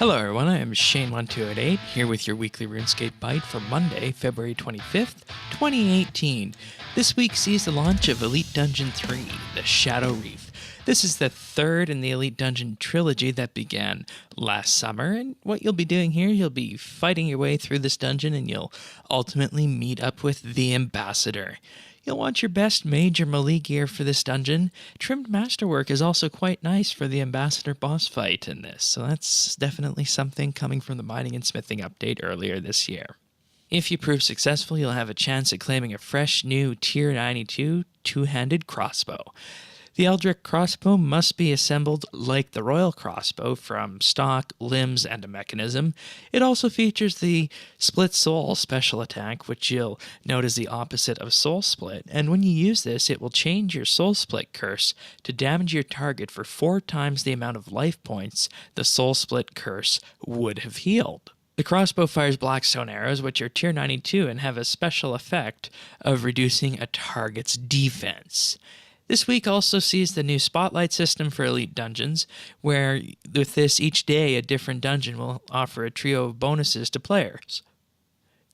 Hello everyone, I am Shane1288, here with your weekly RuneScape Byte for Monday, February 25th, 2018. This week sees the launch of Elite Dungeon 3, the Shadow Reef. This is the third in the Elite Dungeon trilogy that began last summer, and what you'll be doing here, you'll be fighting your way through this dungeon and you'll ultimately meet up with the Ambassador. You'll want your best mage or melee gear for this dungeon. Trimmed masterwork is also quite nice for the Ambassador boss fight in this, so that's definitely something coming from the mining and smithing update earlier this year. If you prove successful, you'll have a chance at claiming a fresh new Tier 92 two-handed crossbow. The Eldrick Crossbow must be assembled like the Royal Crossbow from stock, limbs, and a mechanism. It also features the Split Soul special attack, which you'll note is the opposite of Soul Split, and when you use this, it will change your Soul Split curse to damage your target for 4 times the amount of life points the Soul Split curse would have healed. The crossbow fires blackstone arrows, which are tier 92 and have a special effect of reducing a target's defense. This week also sees the new Spotlight system for Elite Dungeons, where with this each day a different dungeon will offer a trio of bonuses to players.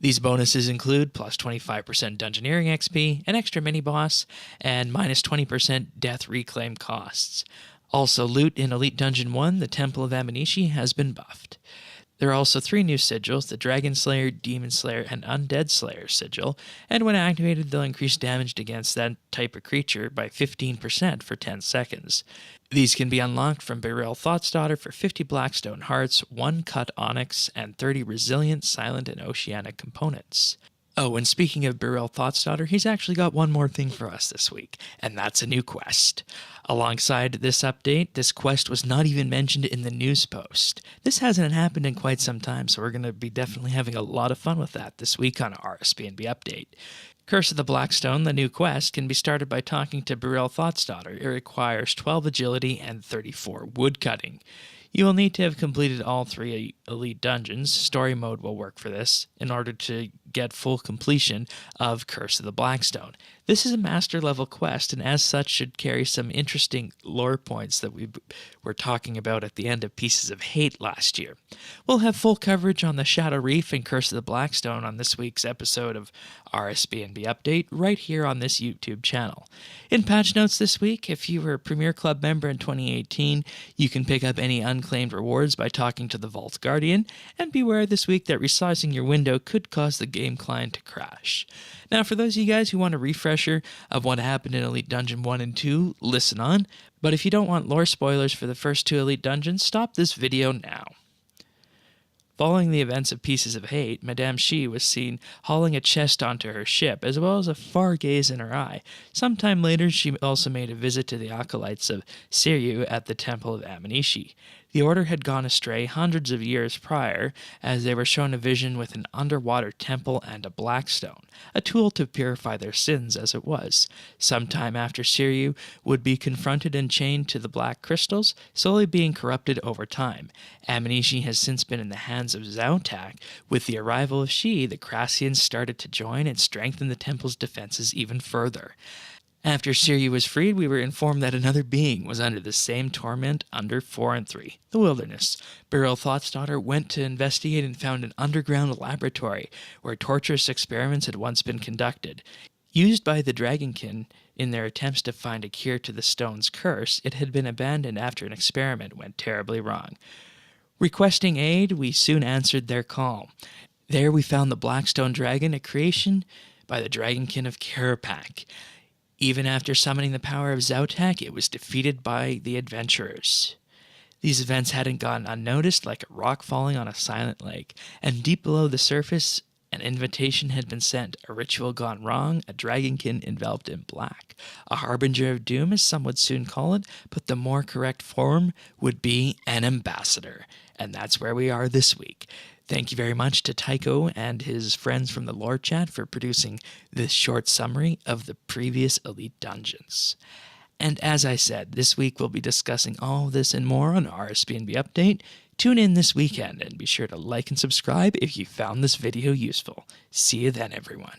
These bonuses include plus 25% Dungeoneering XP, an extra mini-boss, and minus 20% death reclaim costs. Also, loot in Elite Dungeon 1, the Temple of Amanishi, has been buffed. There are also 3 new sigils, the Dragon Slayer, Demon Slayer, and Undead Slayer sigil, and when activated they'll increase damage against that type of creature by 15% for 10 seconds. These can be unlocked from Bryll Thoksdottir for 50 Blackstone Hearts, 1 Cut Onyx, and 30 Resilient, Silent, and Oceanic components. Oh, and speaking of Bryll Thoksdottir, he's actually got one more thing for us this week, and that's a new quest. Alongside this update, this quest was not even mentioned in the news post. This hasn't happened in quite some time, so we're going to be definitely having a lot of fun with that this week on RSBANDB Update. Curse of the Blackstone, the new quest, can be started by talking to Bryll Thoksdottir. It requires 12 agility and 34 woodcutting. You will need to have completed all 3 Elite Dungeons, story mode will work for this, in order to get full completion of Curse of the Blackstone. This is a master level quest and as such should carry some interesting lore points that we were talking about at the end of Pieces of Hate last year. We'll have full coverage on the Shadow Reef and Curse of the Blackstone on this week's episode of RSBANDB Update right here on this YouTube channel. In patch notes this week, if you were a Premier Club member in 2018, you can pick up any unclaimed rewards by talking to the Vault Guardian, and beware this week that resizing your window could cause the game client to crash. Now, for those of you guys who want a refresher of what happened in Elite Dungeon 1 and 2, listen on, but if you don't want lore spoilers for the first 2 Elite Dungeons, stop this video now. Following the events of Pieces of Hate, Madame Xi was seen hauling a chest onto her ship, as well as a far gaze in her eye. Sometime later, she also made a visit to the acolytes of Xau at the Temple of Amanishi. The order had gone astray hundreds of years prior, as they were shown a vision with an underwater temple and a blackstone, a tool to purify their sins as it was. Sometime after Xau would be confronted and chained to the black crystals, slowly being corrupted over time. Amanishi has since been in the hands of Xau-Tak. With the arrival of Xi, the Crassians started to join and strengthen the temple's defenses even further. After Xau was freed, we were informed that another being was under the same torment under 4 and 3, the wilderness. Bryll Thoksdottir went to investigate and found an underground laboratory where torturous experiments had once been conducted. Used by the Dragonkin in their attempts to find a cure to the stone's curse, it had been abandoned after an experiment went terribly wrong. Requesting aid, we soon answered their call. There we found the Blackstone Dragon, a creation by the Dragonkin of Xau-Tak. Even after summoning the power of Xau-Tak, it was defeated by the adventurers. These events hadn't gone unnoticed, like a rock falling on a silent lake, and deep below the surface, an invitation had been sent, a ritual gone wrong, a dragonkin enveloped in black. A harbinger of doom, as some would soon call it, but the more correct form would be an ambassador. And that's where we are this week. Thank you very much to Tycho and his friends from the Lore Chat for producing this short summary of the previous Elite Dungeons. And as I said, this week we'll be discussing all of this and more on RSBANDB Update. Tune in this weekend and be sure to like and subscribe if you found this video useful. See you then, everyone.